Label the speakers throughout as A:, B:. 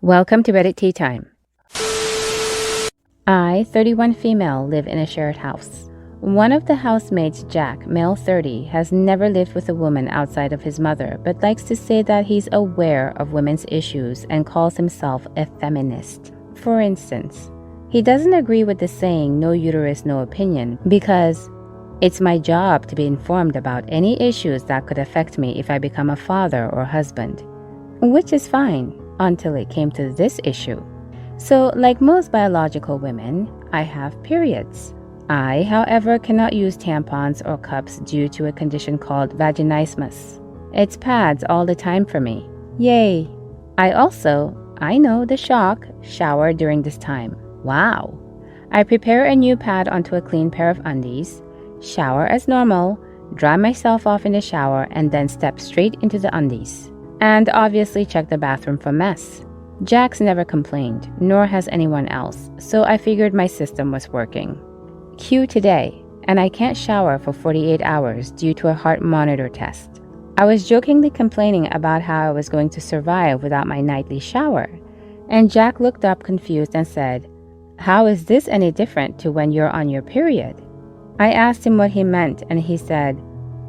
A: Welcome to Reddit Tea Time. I, 31 female, live in a shared house. One of the housemates, Jack, male 30, has never lived with a woman outside of his mother, but likes to say that he's aware of women's issues and calls himself a feminist. For instance, he doesn't agree with the saying, "no uterus, no opinion," because it's my job to be informed about any issues that could affect me if I become a father or husband. Which is fine, until it came to this issue. So, like most biological women, I have periods. I, however, cannot use tampons or cups due to a condition called vaginismus. It's pads all the time for me. Yay! I know the shock, shower during this time. Wow! I prepare a new pad onto a clean pair of undies, shower as normal, dry myself off in the shower, and then step straight into the undies. And obviously check the bathroom for mess. Jack's never complained, nor has anyone else, so I figured my system was working. Cue today, and I can't shower for 48 hours due to a heart monitor test. I was jokingly complaining about how I was going to survive without my nightly shower, and Jack looked up confused and said, "How is this any different to when you're on your period?" I asked him what he meant, and he said,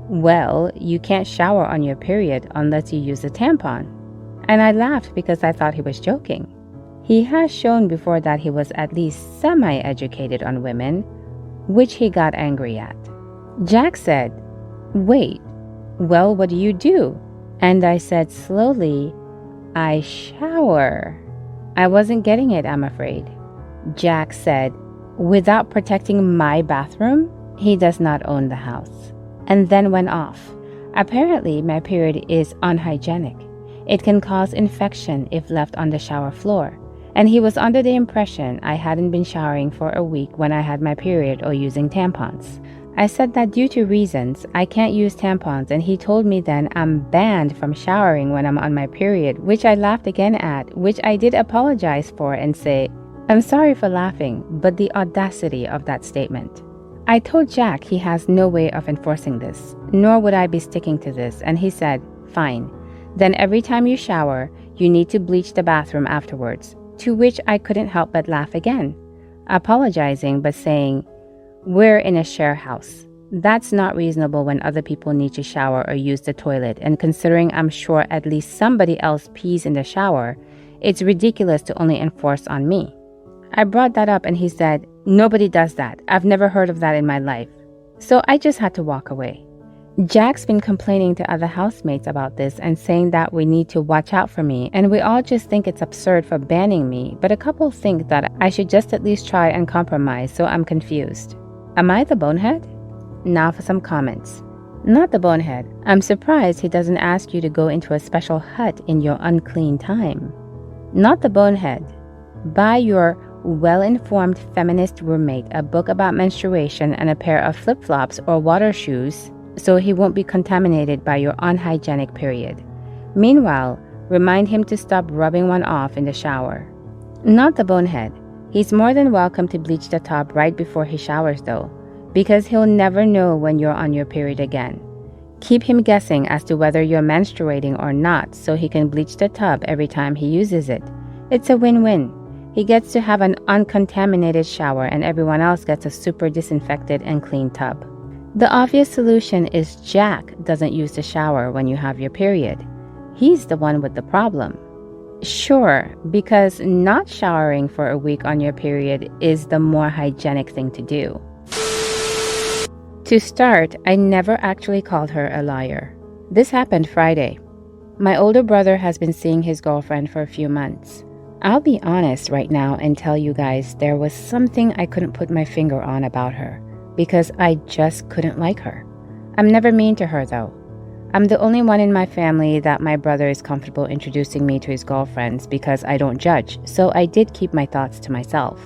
A: "Well, you can't shower on your period unless you use a tampon." And I laughed because I thought he was joking. He has shown before that he was at least semi-educated on women, which he got angry at. Jack said, "Wait, well, what do you do?" And I said slowly, "I shower." I wasn't getting it, I'm afraid. Jack said, "Without protecting my bathroom? He does not own the house." And then went off. Apparently, my period is unhygienic. It can cause infection if left on the shower floor. And he was under the impression I hadn't been showering for a week when I had my period or using tampons. I said that due to reasons, I can't use tampons, and he told me then I'm banned from showering when I'm on my period, which I laughed again at, which I did apologize for and say, "I'm sorry for laughing, but the audacity of that statement." I told Jack he has no way of enforcing this, nor would I be sticking to this, and he said, "Fine. Then every time you shower, you need to bleach the bathroom afterwards," to which I couldn't help but laugh again, apologizing but saying, "We're in a share house. That's not reasonable when other people need to shower or use the toilet, and considering I'm sure at least somebody else pees in the shower, it's ridiculous to only enforce on me." I brought that up and he said, "Nobody does that. I've never heard of that in my life." So I just had to walk away. Jack's been complaining to other housemates about this and saying that we need to watch out for me, and we all just think it's absurd for banning me, but a couple think that I should just at least try and compromise, so I'm confused. Am I the bonehead? Now for some comments. Not the bonehead. I'm surprised he doesn't ask you to go into a special hut in your unclean time. Not the bonehead. Buy your well-informed feminist roommate a book about menstruation and a pair of flip-flops or water shoes so he won't be contaminated by your unhygienic period. Meanwhile, remind him to stop rubbing one off in the shower. Not the bonehead. He's more than welcome to bleach the tub right before he showers though, because he'll never know when you're on your period again. Keep him guessing as to whether you're menstruating or not so he can bleach the tub every time he uses it. It's a win-win. He gets to have an uncontaminated shower and everyone else gets a super disinfected and clean tub. The obvious solution is Jack doesn't use the shower when you have your period. He's the one with the problem. Sure, because not showering for a week on your period is the more hygienic thing to do. To start, I never actually called her a liar. This happened Friday. My older brother has been seeing his girlfriend for a few months. I'll be honest right now and tell you guys there was something I couldn't put my finger on about her, because I just couldn't like her. I'm never mean to her though. I'm the only one in my family that my brother is comfortable introducing me to his girlfriends because I don't judge, so I did keep my thoughts to myself.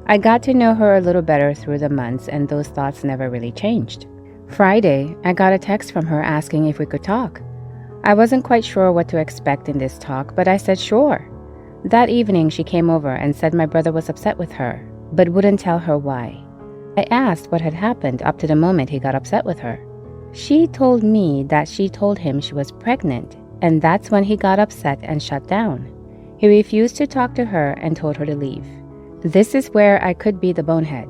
A: I got to know her a little better through the months and those thoughts never really changed. Friday, I got a text from her asking if we could talk. I wasn't quite sure what to expect in this talk, but I said sure. That evening she came over and said my brother was upset with her, but wouldn't tell her why. I asked what had happened up to the moment he got upset with her. She told me that she told him she was pregnant, and that's when he got upset and shut down. He refused to talk to her and told her to leave. This is where I could be the bonehead.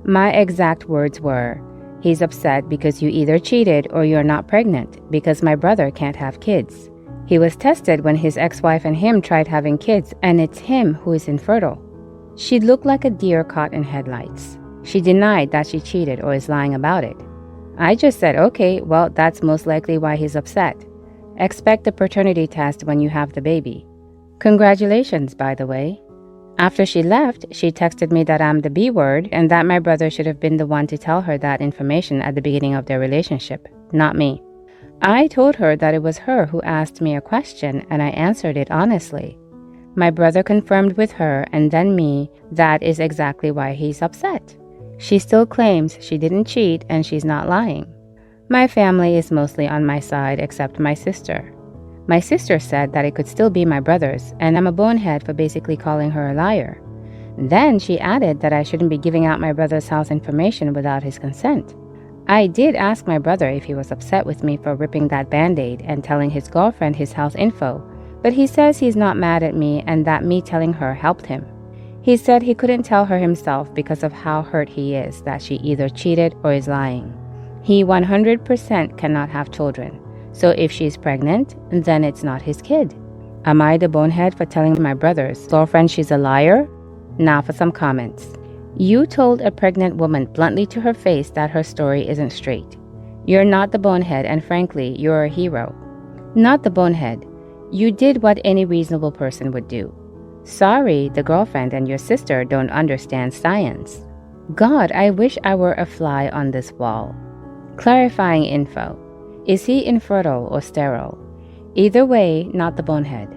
A: My exact words were, "He's upset because you either cheated or you're not pregnant because my brother can't have kids. He was tested when his ex-wife and him tried having kids, and it's him who is infertile." She looked like a deer caught in headlights. She denied that she cheated or is lying about it. I just said, "Okay, well, that's most likely why he's upset. Expect the paternity test when you have the baby." Congratulations, by the way. After she left, she texted me that I'm the B word and that my brother should have been the one to tell her that information at the beginning of their relationship, not me. I told her that it was her who asked me a question and I answered it honestly. My brother confirmed with her and then me that is exactly why he's upset. She still claims she didn't cheat and she's not lying. My family is mostly on my side except my sister. My sister said that it could still be my brother's, and I'm a bonehead for basically calling her a liar. Then she added that I shouldn't be giving out my brother's house information without his consent. I did ask my brother if he was upset with me for ripping that band-aid and telling his girlfriend his house info, but he says he's not mad at me and that me telling her helped him. He said he couldn't tell her himself because of how hurt he is that she either cheated or is lying. He 100% cannot have children. So if she's pregnant, then it's not his kid. Am I the bonehead for telling my brother's girlfriend she's a liar? Now for some comments. You told a pregnant woman bluntly to her face that her story isn't straight. You're not the bonehead and frankly, you're a hero. Not the bonehead. You did what any reasonable person would do. Sorry, the girlfriend and your sister don't understand science. God, I wish I were a fly on this wall. Clarifying info. Is he infertile or sterile? Either way, not the bonehead.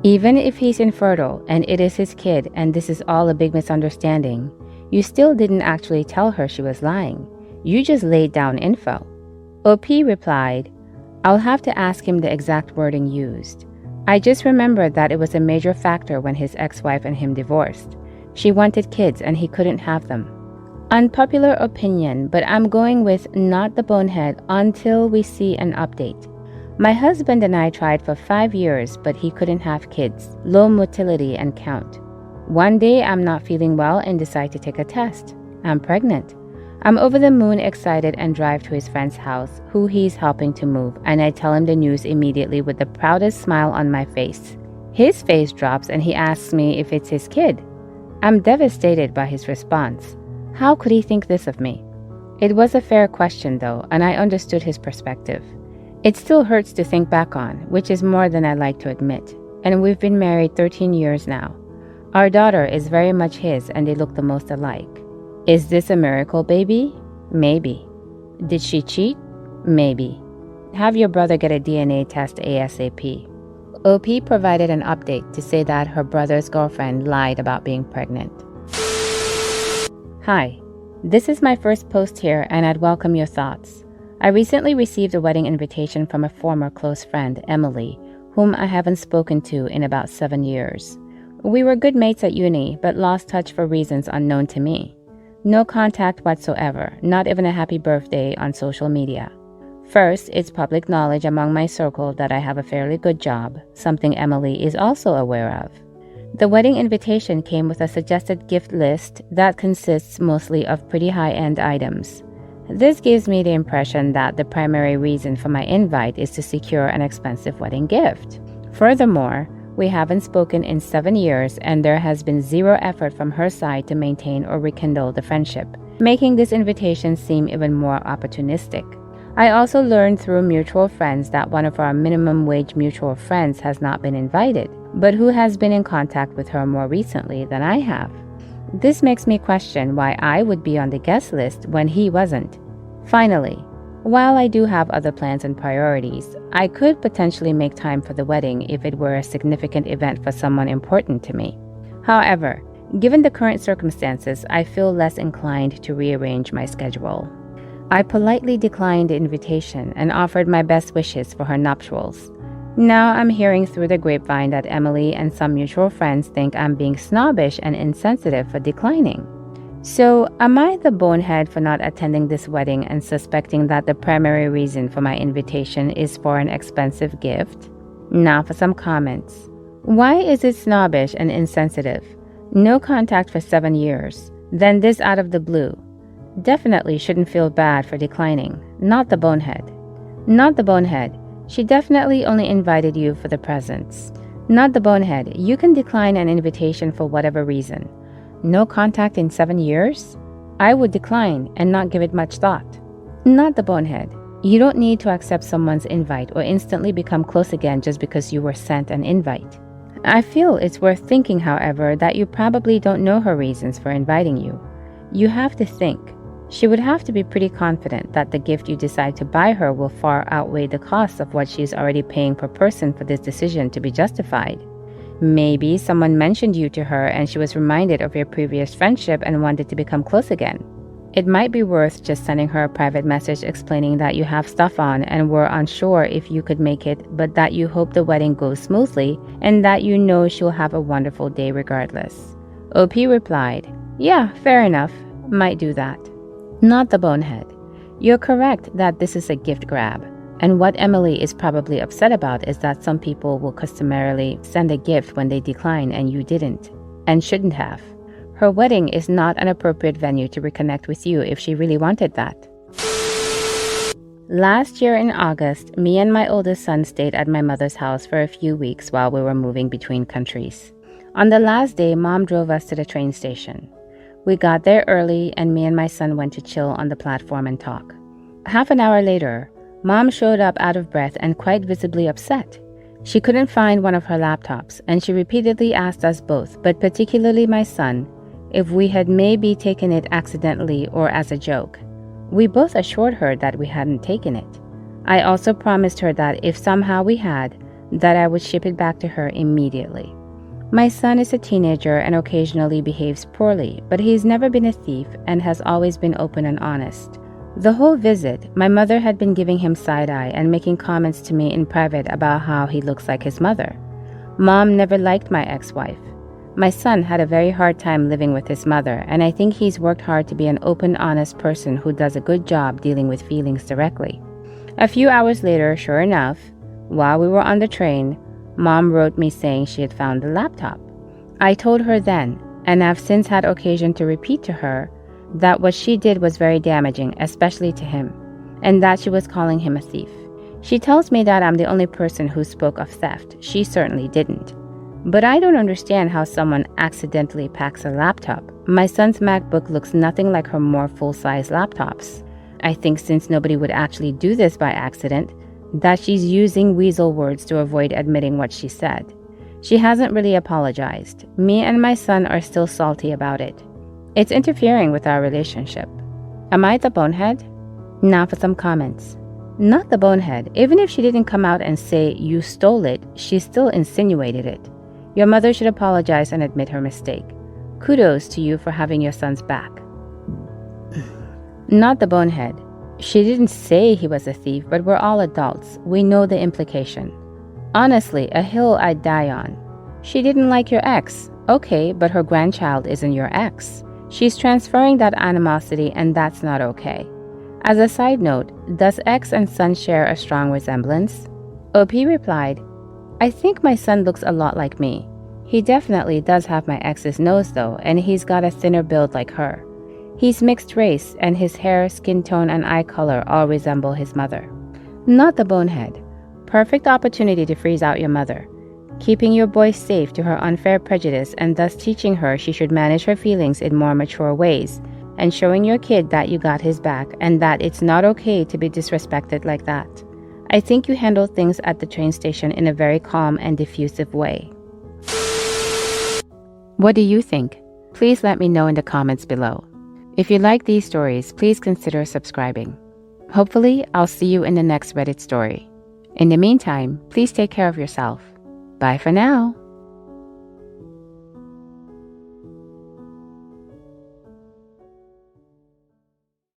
A: Even if he's infertile and it is his kid and this is all a big misunderstanding, you still didn't actually tell her she was lying. You just laid down info. OP replied, I'll have to ask him the exact wording used. I just remembered that it was a major factor when his ex-wife and him divorced. She wanted kids and he couldn't have them. Unpopular opinion, but I'm going with not the bonehead until we see an update. My husband and I tried for 5 years, but he couldn't have kids, low motility and count. One day I'm not feeling well and decide to take a test. I'm pregnant. I'm over the moon excited and drive to his friend's house, who he's helping to move, and I tell him the news immediately with the proudest smile on my face. His face drops and he asks me if it's his kid. I'm devastated by his response. How could he think this of me? It was a fair question though, and I understood his perspective. It still hurts to think back on, which is more than I like to admit, and we've been married 13 years now. Our daughter is very much his and they look the most alike. Is this a miracle baby? Maybe. Did she cheat? Maybe. Have your brother get a DNA test ASAP. OP provided an update to say that her brother's girlfriend lied about being pregnant. Hi, this is my first post here and I'd welcome your thoughts. I recently received a wedding invitation from a former close friend, Emily, whom I haven't spoken to in about 7 years. We were good mates at uni, but lost touch for reasons unknown to me. No contact whatsoever, not even a happy birthday on social media. First, it's public knowledge among my circle that I have a fairly good job, something Emily is also aware of. The wedding invitation came with a suggested gift list that consists mostly of pretty high-end items. This gives me the impression that the primary reason for my invite is to secure an expensive wedding gift. Furthermore, we haven't spoken in 7 years and there has been zero effort from her side to maintain or rekindle the friendship, making this invitation seem even more opportunistic. I also learned through mutual friends that one of our minimum wage mutual friends has not been invited, but who has been in contact with her more recently than I have. This makes me question why I would be on the guest list when he wasn't. Finally, while I do have other plans and priorities, I could potentially make time for the wedding if it were a significant event for someone important to me. However, given the current circumstances, I feel less inclined to rearrange my schedule. I politely declined the invitation and offered my best wishes for her nuptials. Now I'm hearing through the grapevine that Emily and some mutual friends think I'm being snobbish and insensitive for declining. So, am I the bonehead for not attending this wedding and suspecting that the primary reason for my invitation is for an expensive gift? Now for some comments. Why is it snobbish and insensitive? No contact for 7 years, then this out of the blue. Definitely shouldn't feel bad for declining. Not the bonehead. Not the bonehead. She definitely only invited you for the presents. Not the bonehead. You can decline an invitation for whatever reason. No contact in 7 years? I would decline and not give it much thought. Not the bonehead. You don't need to accept someone's invite or instantly become close again just because you were sent an invite. I feel it's worth thinking, however, that you probably don't know her reasons for inviting you. You have to think. She would have to be pretty confident that the gift you decide to buy her will far outweigh the cost of what she's already paying per person for this decision to be justified. Maybe someone mentioned you to her and she was reminded of your previous friendship and wanted to become close again. It might be worth just sending her a private message explaining that you have stuff on and were unsure if you could make it, but that you hope the wedding goes smoothly and that you know she'll have a wonderful day regardless. OP replied, "Yeah, fair enough. Might do that." Not the bonehead. You're correct that this is a gift grab. And what Emily is probably upset about is that some people will customarily send a gift when they decline and you didn't, and shouldn't have. Her wedding is not an appropriate venue to reconnect with you if she really wanted that. Last year in August, me and my oldest son stayed at my mother's house for a few weeks while we were moving between countries. On the last day, Mom drove us to the train station. We got there early and me and my son went to chill on the platform and talk. Half an hour later, Mom showed up out of breath and quite visibly upset. She couldn't find one of her laptops and she repeatedly asked us both, but particularly my son, if we had maybe taken it accidentally or as a joke. We both assured her that we hadn't taken it. I also promised her that if somehow we had, that I would ship it back to her immediately. My son is a teenager and occasionally behaves poorly, but he's never been a thief and has always been open and honest. The whole visit, my mother had been giving him side-eye and making comments to me in private about how he looks like his mother. Mom never liked my ex-wife. My son had a very hard time living with his mother, and I think he's worked hard to be an open, honest person who does a good job dealing with feelings directly. A few hours later, sure enough, while we were on the train, Mom wrote me saying she had found the laptop. I told her then, and I've since had occasion to repeat to her, that what she did was very damaging, especially to him, and that she was calling him a thief. She tells me that I'm the only person who spoke of theft. She certainly didn't. But I don't understand how someone accidentally packs a laptop. My son's MacBook looks nothing like her more full-size laptops. I think since nobody would actually do this by accident, that she's using weasel words to avoid admitting what she said. She hasn't really apologized. Me and my son are still salty about it. It's interfering with our relationship. Am I the bonehead? Now for some comments. Not the bonehead. Even if she didn't come out and say you stole it, she still insinuated it. Your mother should apologize and admit her mistake. Kudos to you for having your son's back. Not the bonehead. She didn't say he was a thief, but we're all adults. We know the implication. Honestly, a hill I'd die on. She didn't like your ex. Okay, but her grandchild isn't your ex. She's transferring that animosity and that's not okay. As a side note, does ex and son share a strong resemblance? OP replied, I think my son looks a lot like me. He definitely does have my ex's nose though, and he's got a thinner build like her. He's mixed race, and his hair, skin tone, and eye color all resemble his mother. Not the bonehead. Perfect opportunity to freeze out your mother. Keeping your boy safe to her unfair prejudice and thus teaching her she should manage her feelings in more mature ways, and showing your kid that you got his back and that it's not okay to be disrespected like that. I think you handled things at the train station in a very calm and diffusive way. What do you think? Please let me know in the comments below. If you like these stories, please consider subscribing. Hopefully, I'll see you in the next Reddit story. In the meantime, please take care of yourself. Bye for now.